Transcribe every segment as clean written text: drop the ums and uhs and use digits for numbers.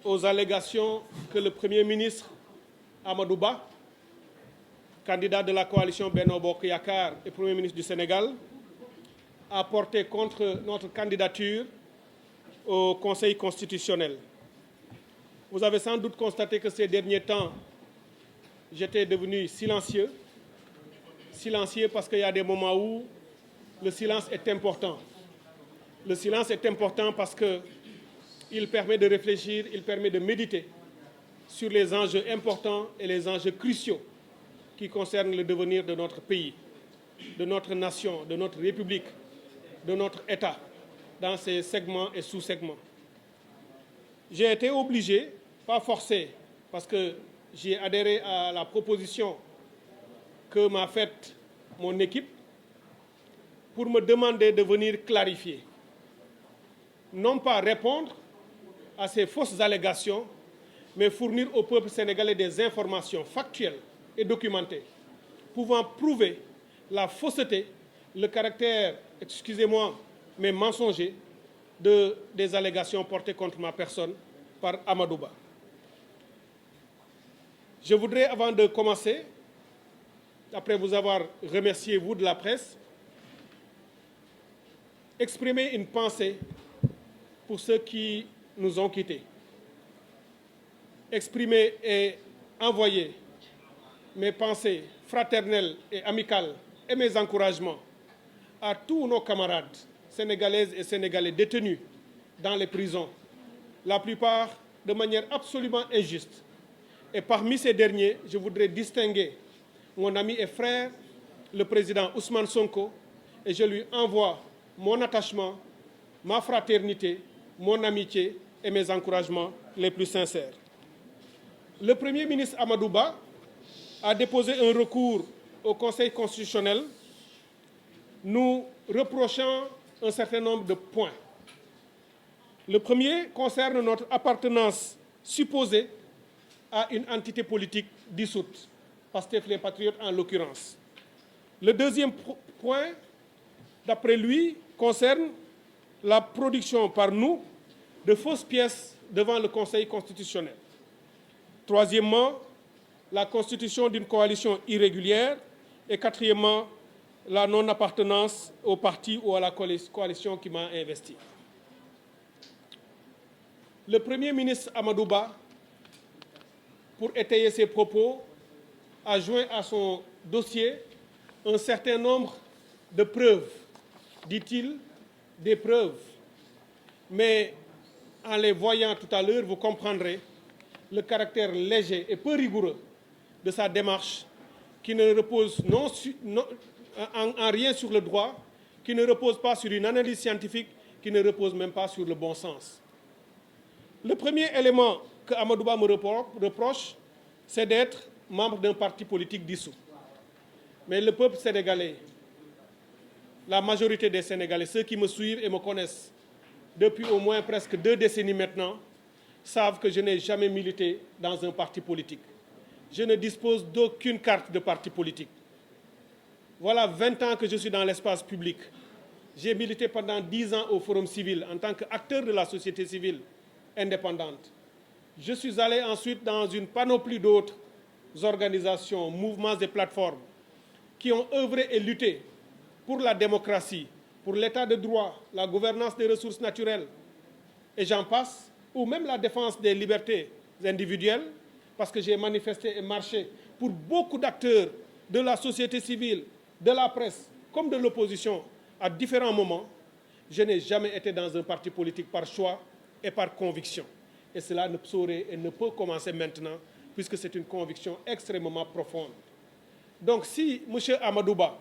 aux allégations que le Premier ministre Amadou Ba, candidat de la coalition Benno Bokk Yakaar et Premier ministre du Sénégal, a porté contre notre candidature au Conseil constitutionnel. Vous avez sans doute constaté que ces derniers temps, j'étais devenu silencieux. Silencieux parce qu'il y a des moments où le silence est important. Le silence est important parce qu'il permet de réfléchir, il permet de méditer sur les enjeux importants et les enjeux cruciaux qui concernent le devenir de notre pays, de notre nation, de notre République, de notre État, dans ses segments et sous-segments. J'ai été obligé, pas forcé, parce que j'ai adhéré à la proposition que m'a faite mon équipe pour me demander de venir clarifier, non pas répondre à ces fausses allégations, mais fournir au peuple sénégalais des informations factuelles et documentées, pouvant prouver la fausseté, le caractère, excusez-moi, mais mensonger, des allégations portées contre ma personne par Amadou Ba. Je voudrais, avant de commencer, après vous avoir remercié, vous de la presse, exprimer une pensée pour ceux qui nous ont quittés. Exprimer et envoyer mes pensées fraternelles et amicales et mes encouragements à tous nos camarades sénégalaises et sénégalais détenus dans les prisons, la plupart de manière absolument injuste. Et parmi ces derniers, je voudrais distinguer mon ami et frère, le président Ousmane Sonko, et je lui envoie mon attachement, ma fraternité, mon amitié et mes encouragements les plus sincères. Le Premier ministre Amadou Ba a déposé un recours au Conseil constitutionnel nous reprochant un certain nombre de points. Le premier concerne notre appartenance supposée à une entité politique dissoute, Pastef les Patriotes en l'occurrence. Le deuxième point, d'après lui, concerne la production par nous de fausses pièces devant le Conseil constitutionnel. Troisièmement, la constitution d'une coalition irrégulière. Et quatrièmement, la non-appartenance au parti ou à la coalition qui m'a investi. Le Premier ministre Amadou Ba, pour étayer ses propos, a joint à son dossier un certain nombre de preuves, dit-il, des preuves. Mais en les voyant tout à l'heure, vous comprendrez le caractère léger et peu rigoureux de sa démarche qui ne repose en rien sur le droit, qui ne repose pas sur une analyse scientifique, qui ne repose même pas sur le bon sens. Le premier élément que Amadou Ba me reproche, c'est d'être membre d'un parti politique dissous. Mais le peuple sénégalais, la majorité des Sénégalais, ceux qui me suivent et me connaissent depuis au moins presque 2 décennies maintenant, savent que je n'ai jamais milité dans un parti politique. Je ne dispose d'aucune carte de parti politique. Voilà 20 ans que je suis dans l'espace public. J'ai milité pendant 10 ans au Forum civil en tant qu'acteur de la société civile indépendante. Je suis allé ensuite dans une panoplie d'autres organisations, mouvements et plateformes qui ont œuvré et lutté pour la démocratie, pour l'état de droit, la gouvernance des ressources naturelles, et j'en passe, ou même la défense des libertés individuelles, parce que j'ai manifesté et marché pour beaucoup d'acteurs de la société civile, de la presse, comme de l'opposition, à différents moments. Je n'ai jamais été dans un parti politique par choix et par conviction. Et cela ne saurait et ne peut commencer maintenant, puisque c'est une conviction extrêmement profonde. Donc si M. Amadou Ba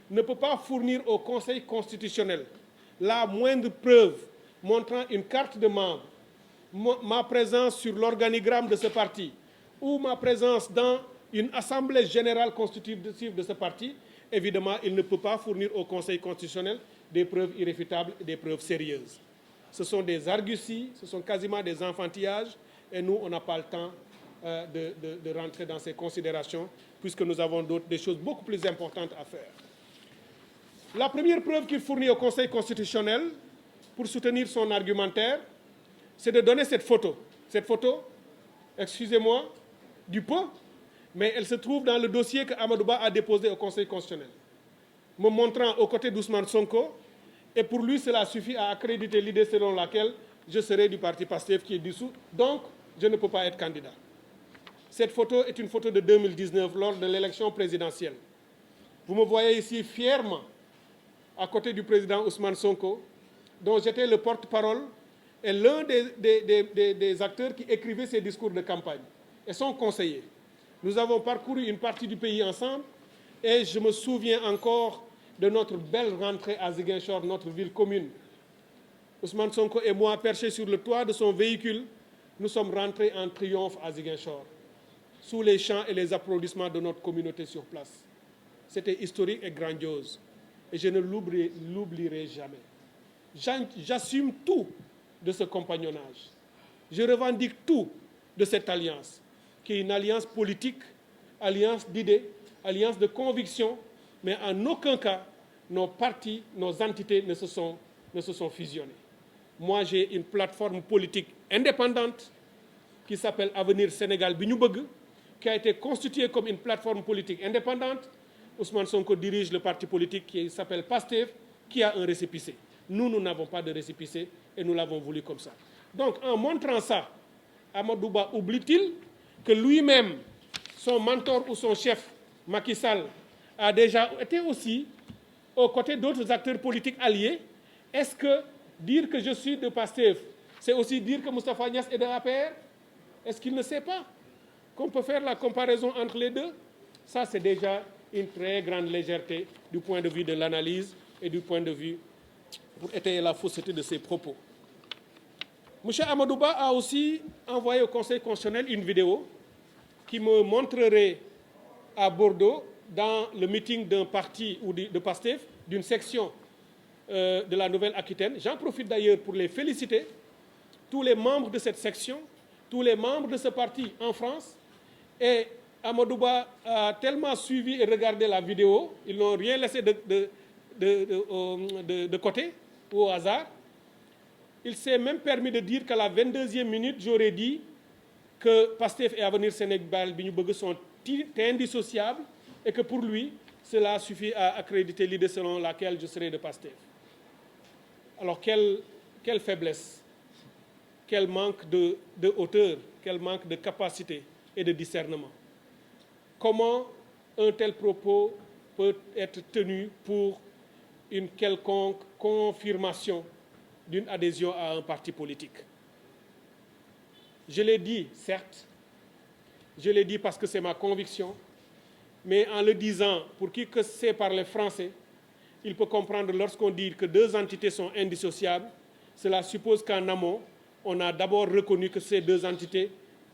ne peut pas fournir au Conseil constitutionnel la moindre preuve montrant une carte de membre, ma présence sur l'organigramme de ce parti ou ma présence dans une assemblée générale constitutive de ce parti, évidemment, il ne peut pas fournir au Conseil constitutionnel des preuves irréfutables et des preuves sérieuses. Ce sont des arguties, ce sont quasiment des enfantillages, et nous, on n'a pas le temps de rentrer dans ces considérations, puisque nous avons des choses beaucoup plus importantes à faire. La première preuve qu'il fournit au Conseil constitutionnel pour soutenir son argumentaire, c'est de donner cette photo Cette photo, excusez-moi, du peu, mais elle se trouve dans le dossier que Amadou Ba a déposé au Conseil constitutionnel, me montrant aux côtés d'Ousmane Sonko, et pour lui, cela suffit à accréditer l'idée selon laquelle je serai du parti PASTEF qui est dissous, donc je ne peux pas être candidat. Cette photo est une photo de 2019 lors de l'élection présidentielle. Vous me voyez ici fièrement à côté du président Ousmane Sonko, dont j'étais le porte-parole et l'un des acteurs qui écrivait ses discours de campagne et son conseiller. Nous avons parcouru une partie du pays ensemble et je me souviens encore de notre belle rentrée à Ziguinchor, notre ville commune. Ousmane Sonko et moi, perchés sur le toit de son véhicule, nous sommes rentrés en triomphe à Ziguinchor, sous les chants et les applaudissements de notre communauté sur place. C'était historique et grandiose, et je ne l'oublierai jamais. J'assume tout de ce compagnonnage. Je revendique tout de cette alliance, qui est une alliance politique, alliance d'idées, alliance de convictions, mais en aucun cas, nos partis, nos entités ne se sont fusionnés. Moi, j'ai une plateforme politique indépendante qui s'appelle Avenir Sénégal Bi Ñu Bëgg, qui a été constituée comme une plateforme politique indépendante. Ousmane Sonko dirige le parti politique qui s'appelle PASTEF, qui a un récépissé. Nous n'avons pas de récépissé et nous l'avons voulu comme ça. Donc, en montrant ça, Amadou Ba oublie-t-il que lui-même, son mentor ou son chef, Macky Sall, a déjà été aussi aux côtés d'autres acteurs politiques alliés? Est-ce que dire que je suis de PASTEF, c'est aussi dire que Moustapha Niasse est de APR? Est-ce qu'il ne sait pas qu'on peut faire la comparaison entre les deux? Ça, c'est déjà une très grande légèreté du point de vue de l'analyse et du point de vue pour étayer la fausseté de ses propos. M. Amadou Ba a aussi envoyé au Conseil constitutionnel une vidéo qui me montrerait à Bordeaux, dans le meeting d'un parti ou de PASTEF, d'une section de la Nouvelle-Aquitaine. J'en profite d'ailleurs pour les féliciter, tous les membres de cette section, tous les membres de ce parti en France. Et Amadou Ba a tellement suivi et regardé la vidéo, ils n'ont rien laissé de côté ou au hasard. Il s'est même permis de dire qu'à la 22e minute, j'aurais dit que PASTEF et Avenir Sénégal Bi Ñu Bëgg sont indissociables et que pour lui, cela suffit à accréditer l'idée selon laquelle je serai de PASTEF. Alors, quelle faiblesse, quel manque de hauteur, quel manque de capacité et de discernement. Comment un tel propos peut être tenu pour une quelconque confirmation d'une adhésion à un parti politique? Je l'ai dit, certes, je l'ai dit parce que c'est ma conviction, mais en le disant, pour qui que c'est parler français, il peut comprendre lorsqu'on dit que deux entités sont indissociables, cela suppose qu'en amont, on a d'abord reconnu que ces deux entités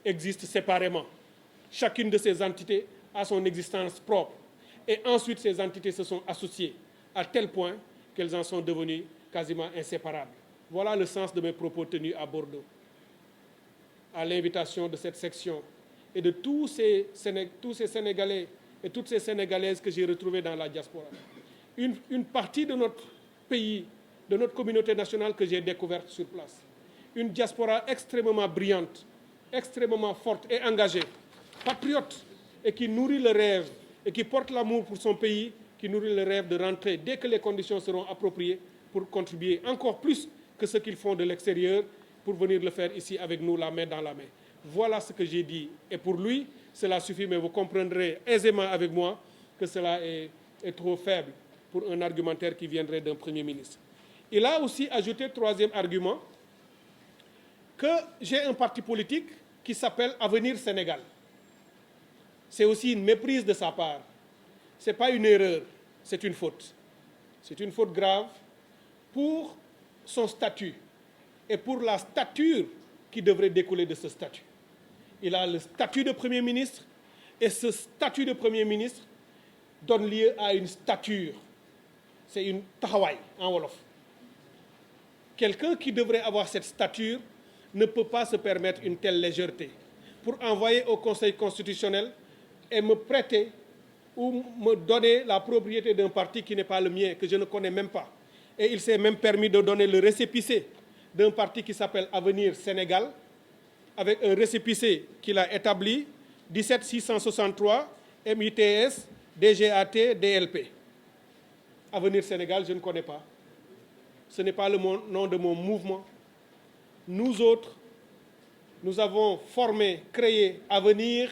existent séparément. Chacune de ces entités a son existence propre. Et ensuite, ces entités se sont associées à tel point qu'elles en sont devenues quasiment inséparables. Voilà le sens de mes propos tenus à Bordeaux, à l'invitation de cette section et de tous ces Sénégalais et toutes ces Sénégalaises que j'ai retrouvés dans la diaspora. Une partie de notre pays, de notre communauté nationale que j'ai découverte sur place. Une diaspora extrêmement brillante, extrêmement forte et engagée, patriote, et qui nourrit le rêve, et qui porte l'amour pour son pays, qui nourrit le rêve de rentrer dès que les conditions seront appropriées pour contribuer encore plus que ce qu'ils font de l'extérieur pour venir le faire ici avec nous, la main dans la main. Voilà ce que j'ai dit. Et pour lui, cela suffit, mais vous comprendrez aisément avec moi que cela est trop faible pour un argumentaire qui viendrait d'un Premier ministre. Il a aussi ajouté, troisième argument, que j'ai un parti politique qui s'appelle Avenir Sénégal. C'est aussi une méprise de sa part. Ce n'est pas une erreur, c'est une faute. C'est une faute grave pour son statut et pour la stature qui devrait découler de ce statut. Il a le statut de Premier ministre et ce statut de Premier ministre donne lieu à une stature. C'est une taxawaay en wolof. Quelqu'un qui devrait avoir cette stature ne peut pas se permettre une telle légèreté pour envoyer au Conseil constitutionnel et me prêter ou me donner la propriété d'un parti qui n'est pas le mien, que je ne connais même pas. Et il s'est même permis de donner le récépissé d'un parti qui s'appelle Avenir Sénégal, avec un récépissé qu'il a établi, 17 663 MITS DGAT DLP. Avenir Sénégal, je ne connais pas. Ce n'est pas le nom de mon mouvement. Nous autres, nous avons formé, créé Avenir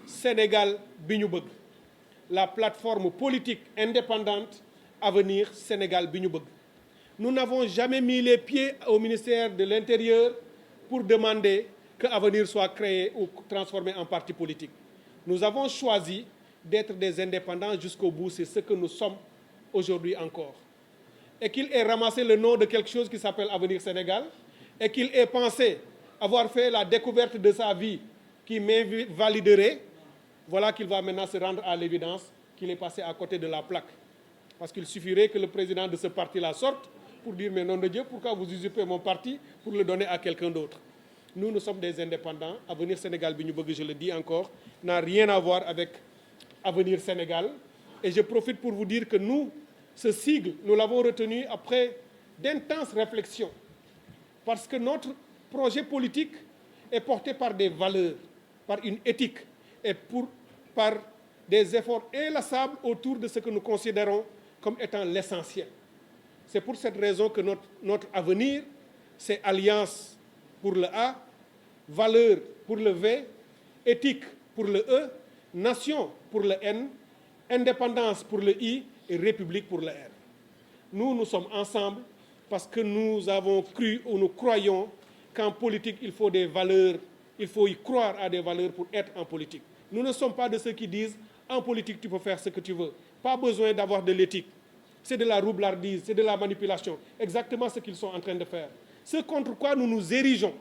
Sénégal bi ñu bëgg, la plateforme politique indépendante Avenir Sénégal bi ñu bëgg. Nous n'avons jamais mis les pieds au ministère de l'Intérieur pour demander que Avenir soit créé ou transformé en parti politique. Nous avons choisi d'être des indépendants jusqu'au bout, c'est ce que nous sommes aujourd'hui encore. Et qu'il ait ramassé le nom de quelque chose qui s'appelle Avenir Sénégal, et qu'il ait pensé avoir fait la découverte de sa vie qui m'invaliderait, voilà qu'il va maintenant se rendre à l'évidence qu'il est passé à côté de la plaque. Parce qu'il suffirait que le président de ce parti-là sorte pour dire, mais nom de Dieu, pourquoi vous usurpez mon parti pour le donner à quelqu'un d'autre? Nous sommes des indépendants. Avenir Sénégal bi ñu bëgg, je le dis encore, n'a rien à voir avec Avenir Sénégal. Et je profite pour vous dire que nous, ce sigle, nous l'avons retenu après d'intenses réflexions. Parce que notre projet politique est porté par des valeurs, par une éthique et par des efforts inlassables autour de ce que nous considérons comme étant l'essentiel. C'est pour cette raison que notre avenir, c'est alliance pour le A, valeur pour le V, éthique pour le E, nation pour le N, indépendance pour le I et république pour le R. Nous sommes ensemble parce que nous avons cru ou nous croyons qu'en politique, il faut des valeurs, il faut y croire à des valeurs pour être en politique. Nous ne sommes pas de ceux qui disent en politique, tu peux faire ce que tu veux. Pas besoin d'avoir de l'éthique. C'est de la roublardise, c'est de la manipulation. Exactement ce qu'ils sont en train de faire. Ce contre quoi nous nous érigeons,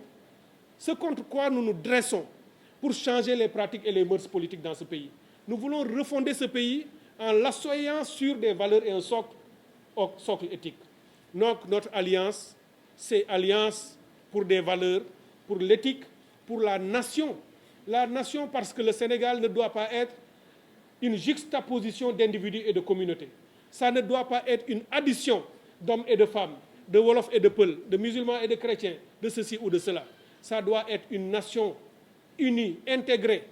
ce contre quoi nous nous dressons pour changer les pratiques et les mœurs politiques dans ce pays. Nous voulons refonder ce pays en l'assoyant sur des valeurs et un socle éthique. Donc notre alliance, c'est alliance pour des valeurs, pour l'éthique, pour la nation. La nation parce que le Sénégal ne doit pas être une juxtaposition d'individus et de communautés. Ça ne doit pas être une addition d'hommes et de femmes, de Wolof et de Peul, de musulmans et de chrétiens, de ceci ou de cela. Ça doit être une nation unie, intégrée,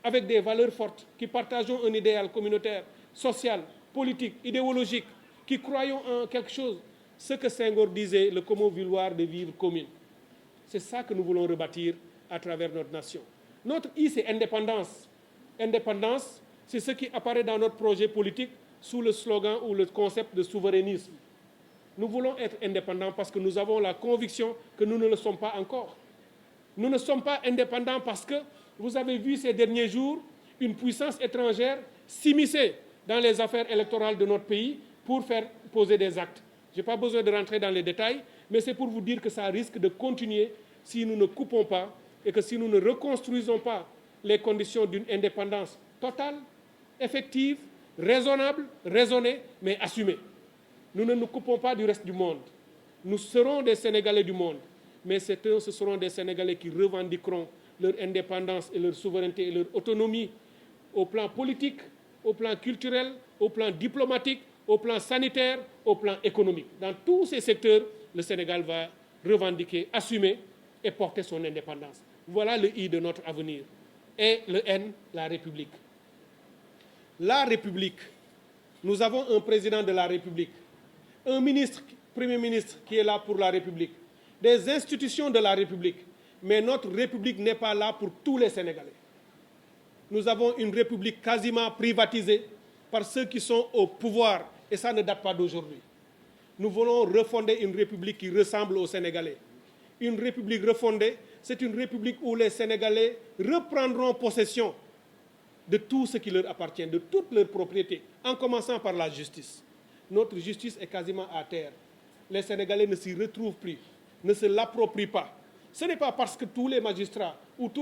avec des valeurs fortes, qui partageons un idéal communautaire, social, politique, idéologique, qui croyons en quelque chose. Ce que Senghor disait, le commun vouloir de vivre commune. C'est ça que nous voulons rebâtir à travers notre nation. Notre I, c'est indépendance. Indépendance, c'est ce qui apparaît dans notre projet politique sous le slogan ou le concept de souverainisme. Nous voulons être indépendants parce que nous avons la conviction que nous ne le sommes pas encore. Nous ne sommes pas indépendants parce que vous avez vu ces derniers jours une puissance étrangère s'immiscer dans les affaires électorales de notre pays pour faire poser des actes. Je n'ai pas besoin de rentrer dans les détails, mais c'est pour vous dire que ça risque de continuer si nous ne coupons pas et que si nous ne reconstruisons pas les conditions d'une indépendance totale, effective, raisonnable, raisonnée, mais assumée. Nous ne nous coupons pas du reste du monde. Nous serons des Sénégalais du monde, mais ce seront des Sénégalais qui revendiqueront leur indépendance et leur souveraineté et leur autonomie au plan politique, au plan culturel, au plan diplomatique, au plan sanitaire, au plan économique. Dans tous ces secteurs, le Sénégal va revendiquer, assumer et porter son indépendance. Voilà le I de notre avenir. Et le N, la République. La République. Nous avons un président de la République, un ministre, Premier ministre qui est là pour la République, des institutions de la République. Mais notre République n'est pas là pour tous les Sénégalais. Nous avons une République quasiment privatisée par ceux qui sont au pouvoir, et ça ne date pas d'aujourd'hui. Nous voulons refonder une République qui ressemble aux Sénégalais. Une République refondée, c'est une République où les Sénégalais reprendront possession de tout ce qui leur appartient, de toutes leurs propriétés, en commençant par la justice. Notre justice est quasiment à terre. Les Sénégalais ne s'y retrouvent plus, ne se l'approprient pas. Ce n'est pas parce que tous les magistrats ou tous